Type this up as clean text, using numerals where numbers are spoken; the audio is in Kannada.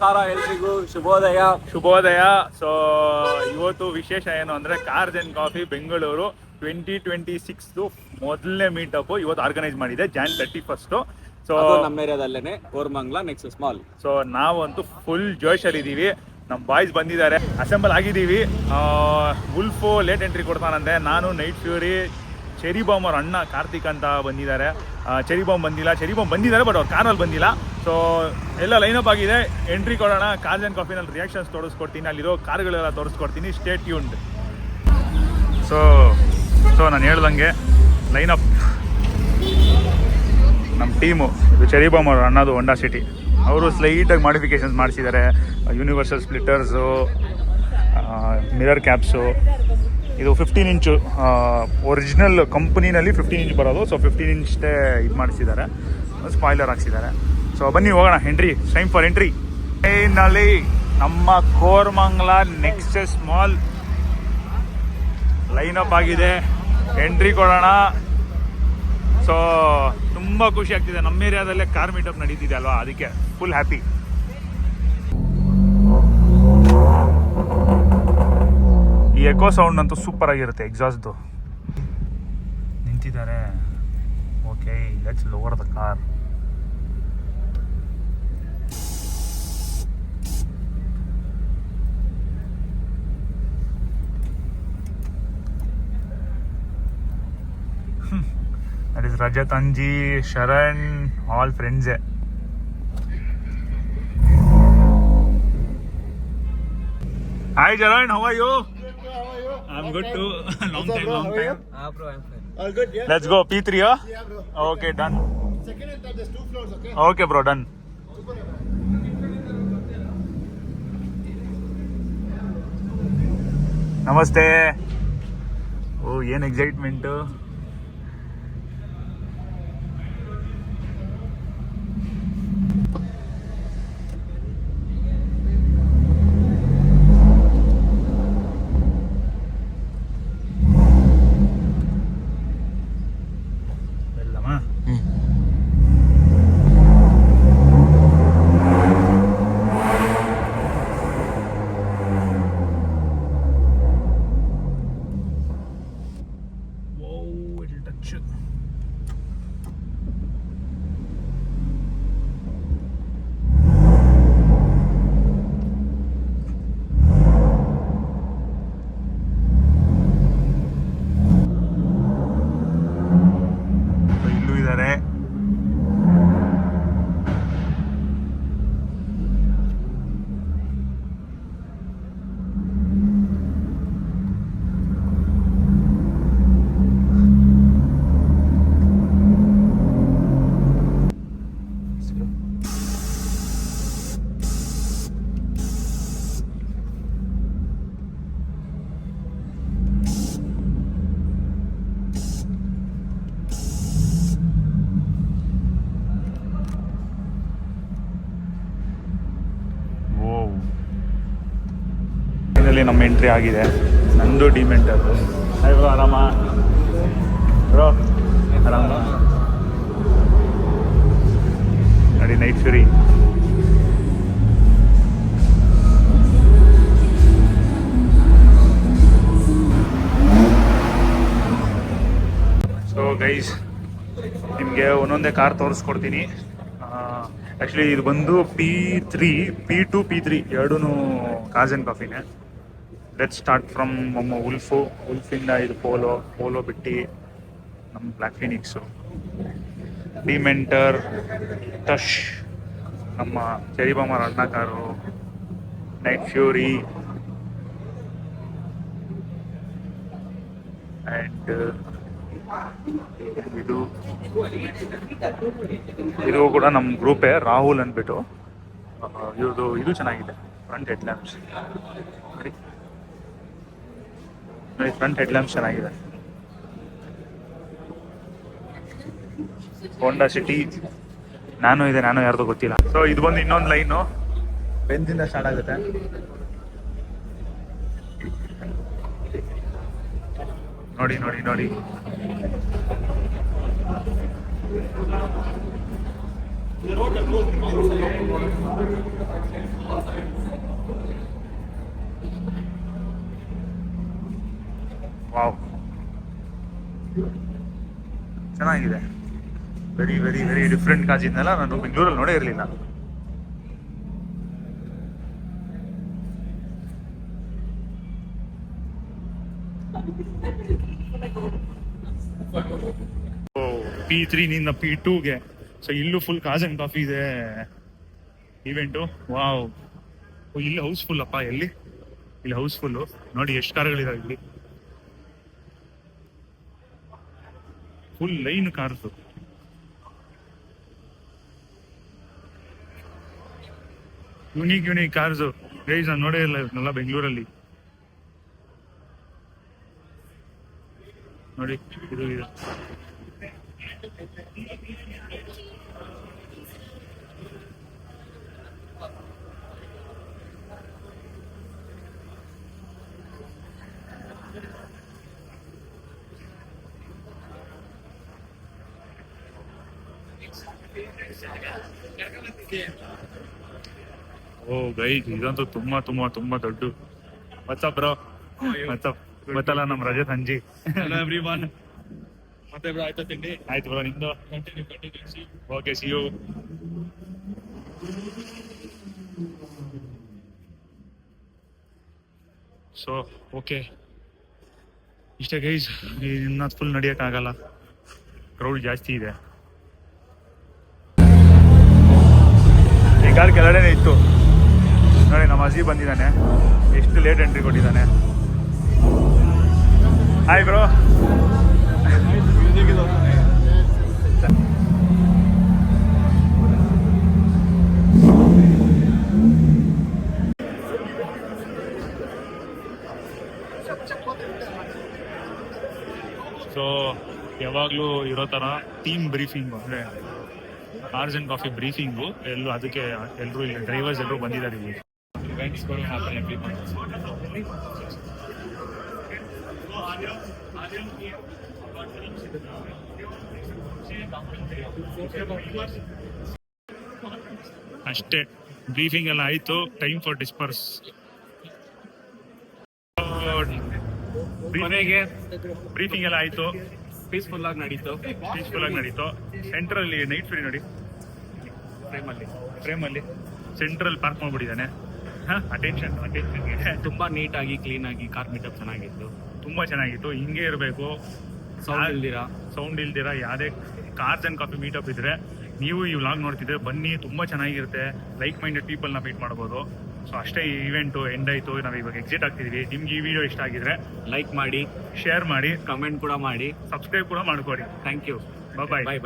ನಮಸ್ಕಾರ ಎಲ್ರಿಗೂ ಶುಭೋದಯ. ಸೊ ಇವತ್ತು ವಿಶೇಷ ಏನು ಅಂದರೆ ಕಾರ್ಸ್ ಆ್ಯಂಡ್ ಕಾಫಿ ಬೆಂಗಳೂರು 2026 ಮೊದಲನೇ ಮೀಟಪ್ ಇವತ್ತು ಆರ್ಗನೈಸ್ ಮಾಡಿದೆ Jan 31. ಸೊ ನಮ್ಮ ಏರಿಯಾದಲ್ಲೇನೆ ಕೋರಮಂಗಲ ನೆಕ್ಸಸ್ ಮಾಲ್. ಸೊ ನಾವಂತೂ ಫುಲ್ ಜೋಶಲ್ಲಿದ್ದೀವಿ. ನಮ್ಮ ಬಾಯ್ಸ್ ಬಂದಿದ್ದಾರೆ, ಅಸೆಂಬಲ್ ಆಗಿದ್ದೀವಿ. ವುಲ್ಫು ಲೇಟ್ ಎಂಟ್ರಿ ಕೊಡ್ತಾನಂತೆ. ನಾನು ನೈಟ್ ಫ್ಯೂರಿ, ಚೆರಿ ಬಾಂಬ್ ಅವ್ರ ಅಣ್ಣ ಕಾರ್ತಿಕ್ ಅಂತ ಬಂದಿದ್ದಾರೆ. ಚೆರಿ ಬಾಂಬ್ ಬಂದಿಲ್ಲ, ಚೆರಿ ಬಾಂಬ್ ಬಂದಿದ್ದಾರೆ ಬಟ್ ಅವ್ರು ಕಾರಲ್ಲಿ ಬಂದಿಲ್ಲ. ಸೊ ಎಲ್ಲ ಲೈನಪ್ ಆಗಿದೆ. ಎಂಟ್ರಿ ಕೊಡೋಣ. ಕಾರ್ಸ್ ಆ್ಯಂಡ್ ಕಾಫಿನಲ್ಲಿ ರಿಯಾಕ್ಷನ್ಸ್ ತೋರಿಸ್ಕೊಡ್ತೀನಿ, ಅಲ್ಲಿರೋ ಕಾರ್ಗಳೆಲ್ಲ ತೋರಿಸ್ಕೊಡ್ತೀನಿ. Stay tuned. ಸೊ ನಾನು ಹೇಳ್ದಂಗೆ ಲೈನಪ್ ನಮ್ಮ ಟೀಮು ಇದು ಚೆರಿ ಬಾಂಬ್ ಅವ್ರ ಅಣ್ಣದು ಹೊಂಡಾ ಸಿಟಿ. ಅವರು ಸ್ಲೈಟಾಗಿ ಮಾಡಿಫಿಕೇಷನ್ಸ್ ಮಾಡಿಸಿದ್ದಾರೆ. Universal splitters, mirror caps. ಇದು 15 ಇಂಚು ಒರಿಜಿನಲ್ ಕಂಪ್ನಿನಲ್ಲಿ 15 ಇಂಚ್ ಬರೋದು. ಸೊ 15 ಇಂಚ್ದೇ ಇದು ಮಾಡಿಸಿದ್ದಾರೆ, ಸ್ಪಾಯ್ಲರ್ ಹಾಕ್ಸಿದ್ದಾರೆ. ಸೊ ಬನ್ನಿ ಹೋಗೋಣ. Time for entry. ಟ್ರೈನಲ್ಲಿ ನಮ್ಮ ಕೋರಮಂಗಲ ನೆಕ್ಸಸ್ ಮಾಲ್ ಲೈನಪ್ ಆಗಿದೆ. ಎಂಟ್ರಿ ಕೊಡೋಣ. ಸೊ ತುಂಬ ಖುಷಿ ಆಗ್ತಿದೆ. ನಮ್ಮ ಏರಿಯಾದಲ್ಲೇ ಕಾರ್ ಮೀಟಪ್ ನಡೀತಿದೆ ಅಲ್ವಾ, ಅದಕ್ಕೆ ಫುಲ್ ಹ್ಯಾಪಿ. ಈ ಎಕೋ ಸೌಂಡ್ ಅಂತೂ ಸೂಪರ್ ಆಗಿರುತ್ತೆ. ಎಕ್ಸಾಸ್ಟ್ದು ನಿಂತಿದ್ದಾರೆ. Okay, let's lower the car. That is Rajat, Anji, Sharan, all friends. Hi Sharan, how are you? I'm good too. Long time. Bro, I'm fine. All good, yeah? Let's go. P3, huh? Yeah, bro. Okay, done. Second and third, there's 2 floors, okay? Okay, bro, done. ನಮಸ್ತೆ. ಓ, ಏನು ಎಕ್ಸೈಟ್ಮೆಂಟು. ಇಲ್ಲೂ ಇದ್ದಾರೆ. ಫೈನಲಿ ನಮ್ಮ ಎಂಟ್ರಿ ಆಗಿದೆ. ನಂದು ಡಿಮೆಂಟರ್. ಹಾಯ್ ಬ್ರೋ, ಆರಾಮ ಬ್ರೋ? ಆರಾಮ ನೋಡಿ. Night fury. ಸೊ ಗೈಸ್, ನಿಮಗೆ ಒಂದೊಂದೇ ಕಾರ್ ತೋರಿಸ್ಕೊಡ್ತೀನಿ. ಆ್ಯಕ್ಚುಲಿ ಇದು ಬಂದು P3, P2, P3 ಎರಡೂ ಕಾರ್ಸ್ ಆ್ಯಂಡ್ ಕಾಫಿನೇ. ಲೆಟ್ ಸ್ಟಾರ್ಟ್ ಫ್ರಮ್ ನಮ್ಮ ಉಲ್ಫಿಂದ ಇದು ಪೋಲೋ ಬಿಟ್ಟು ನಮ್ಮ ಬ್ಲ್ಯಾಕ್ ಫಿನಿಕ್ಸು, ಡಿಮೆಂಟರ್, ಟಶ್, ನಮ್ಮ ಚೆರಿ ಬಾಂಬ್ ಅವ್ರ ಅಣ್ಣ ಕಾರು, ನೈಟ್ ಫ್ಯೂರಿ ಆ್ಯಂಡ್ ಇದು ಕೂಡ ನಮ್ಮ ಗ್ರೂಪೇ, ರಾಹುಲ್ ಅಂದ್ಬಿಟ್ಟು. ಇವ್ರದ್ದು ಇದು ಚೆನ್ನಾಗಿದೆ. ಫ್ರಂಟ್ ಹೆಡ್ ಲ್ಯಾಂಪ್ಸ್ ನೋಡಿ, ಫ್ರಂಟ್ ಹೆಡ್ ಲ್ಯಾಂಪ್ಸ್ ಚೆನ್ನಾಗಿದೆ. ಹೋಂಡಾ ಸಿಟಿ ನ್ಯಾನೋ ಇದೆ, ನ್ಯಾನೋ ಯಾರ್ದು ಗೊತ್ತಿಲ್ಲ. ಸೊ ಇದು ಬಂದು ಇನ್ನೊಂದು ಲೈನು, ಬೆಂದಿಂದ ಸ್ಟಾರ್ಟ್ ಆಗುತ್ತೆ. ನೋಡಿ ನೋಡಿ ನೋಡಿ. ವಾವ್, ಚೆನ್ನಾಗಿದೆ. ವೆರಿ ವೆರಿ ವೆರಿ ಡಿಫ್ರೆಂಟ್ ಕಾಜಿದ್ನೆಲ್ಲ ನಾನು ಬೆಂಗಳೂರಲ್ಲಿ ನೋಡೇ ಇರಲಿಲ್ಲ. P3 ನಿಂದ P2ಗೆ. ಸೊ ಇಲ್ಲೂ ಫುಲ್ ಕಾಜ್ ಅಂಡ್ ಕಾಫಿ ಇದೆ ಇವೆಂಟು. ವಾವ್, ಇಲ್ಲಿ ಹೌಸ್ಫುಲ್ ಅಪ್ಪ. ಇಲ್ಲಿ ಹೌಸ್ಫುಲ್ಲು ನೋಡಿ ಎಷ್ಟು ಕಾರ್ಗಳಿದಾವೆ ಇಲ್ಲಿ. Full line cars. Unique cars guys, ನಾನು ನೋಡೇ ಇಲ್ಲ ಇವನ್ನೆಲ್ಲ ಬೆಂಗಳೂರಲ್ಲಿ. ನೋಡಿ ಇದು ಇದೆ. ಓ ಗೈಸ್, ಇದಂತೂ ತುಂಬಾ ತುಂಬಾ ತುಂಬಾ ದೊಡ್ಡ. ವಾಟ್ಸಪ್ ಬ್ರೋ, ವಾಟ್ಸಪ್ ಗೊತ್ತಲ್ಲ ನಮ್ಮ ರಜತ್ ಅಂಜಿ. ಎವ್ರಿವನ್. ಮತ್ತೆ ಬ್ರೋ ಆಯ್ತಾ ತಿಂಡಿ? ಆಯ್ತು ಬ್ರೋ, ನಿಮ್ದು? Okay, see you. So okay, ಇಷ್ಟೇ ಗೈಸ್. ಇನ್ನ ಫುಲ್ ನಡೆಯೋಕ್ಕಾಗಲ್ಲ, ಕ್ರೌಡ್ ಜಾಸ್ತಿ ಇದೆ. ಈ ಕಾರ್ ಕೆಳಗಡೆನೇ ಇತ್ತು ನೋಡಿ. ನಮ್ಮ ಅಜಿ ಬಂದಿದ್ದಾನೆ, ಎಷ್ಟು ಲೇಟ್ ಎಂಟ್ರಿ ಕೊಟ್ಟಿದ್ದಾನೆ. Hi bro. ಸೊ ಯಾವಾಗಲೂ ಇರೋ ಥರ ಟೀಮ್ ಬ್ರೀಫಿಂಗು, ಅಂದರೆ ಕಾರ್ಸ್ ಆ್ಯಂಡ್ ಕಾಫಿ ಬ್ರೀಫಿಂಗು ಅದಕ್ಕೆ ಎಲ್ಲರೂ ಇಲ್ಲಿ ಡ್ರೈವರ್ಸ್ ಎಲ್ಲರೂ ಬಂದಿದ್ದಾರೆ ಇಲ್ಲಿ. ಇವೆಂಟ್ಸ್ಗಳು ಹಾಕೋಣ ಎವ್ರಿ ಮಂತ್. ಅಷ್ಟೇ, ಬ್ರೀಫಿಂಗ್ ಎಲ್ಲ ಆಯಿತು. Time for disperse. ಮನೆಗೆ ಬ್ರೀಫಿಂಗ್ ಎಲ್ಲ ಆಯಿತು, ಪೀಸ್ಫುಲ್ ಆಗಿ ನಡೀತು. ಸೆಂಟ್ರಲ್ಲಿ ನೈಟ್ ಫ್ರೀ ನೋಡಿ, ಫ್ರೇಮಲ್ಲಿ ಸೆಂಟ್ರಲ್ ಪಾರ್ಕ್ ಮಾಡ್ಬಿಟ್ಟಿದ್ದಾನೆ. ಅಟೆನ್ಷನ್ಗೆ ತುಂಬಾ ನೀಟಾಗಿ ಕ್ಲೀನ್ ಆಗಿ ಕಾರ್ ಮೀಟಪ್ ಚೆನ್ನಾಗಿತ್ತು. ತುಂಬಾ ಚೆನ್ನಾಗಿತ್ತು. ಹಿಂಗೆ ಇರಬೇಕು, ಸೌಂಡ್ ಇಲ್ದಿರ ಯಾವುದೇ ಕಾರ್ಸ್ ಆ್ಯಂಡ್ ಕಾಫಿ ಮೀಟಪ್ ಇದ್ರೆ ನೀವು ಈ ವ್ಲಾಗ್ ನೋಡ್ತಿದ್ರೆ ಬನ್ನಿ, ತುಂಬ ಚೆನ್ನಾಗಿರುತ್ತೆ. ಲೈಕ್ ಮೈಂಡೆಡ್ ಪೀಪಲ್ನ ಮೀಟ್ ಮಾಡ್ಬೋದು. ಸೊ ಅಷ್ಟೇ, ಈ ಇವೆಂಟು ಎಂಡ್ ಆಯಿತು. ನಾವು ಇವಾಗ ಎಕ್ಸಿಟ್ ಆಗ್ತಿದ್ದೀವಿ. ನಿಮ್ಗೆ ಈ ವಿಡಿಯೋ ಇಷ್ಟ ಆಗಿದ್ರೆ ಲೈಕ್ ಮಾಡಿ, ಶೇರ್ ಮಾಡಿ, ಕಮೆಂಟ್ ಕೂಡ ಮಾಡಿ, ಸಬ್ಸ್ಕ್ರೈಬ್ ಕೂಡ ಮಾಡ್ಕೊಡಿ. Thank you. ಬಾಯ್. ಬಾಯ್.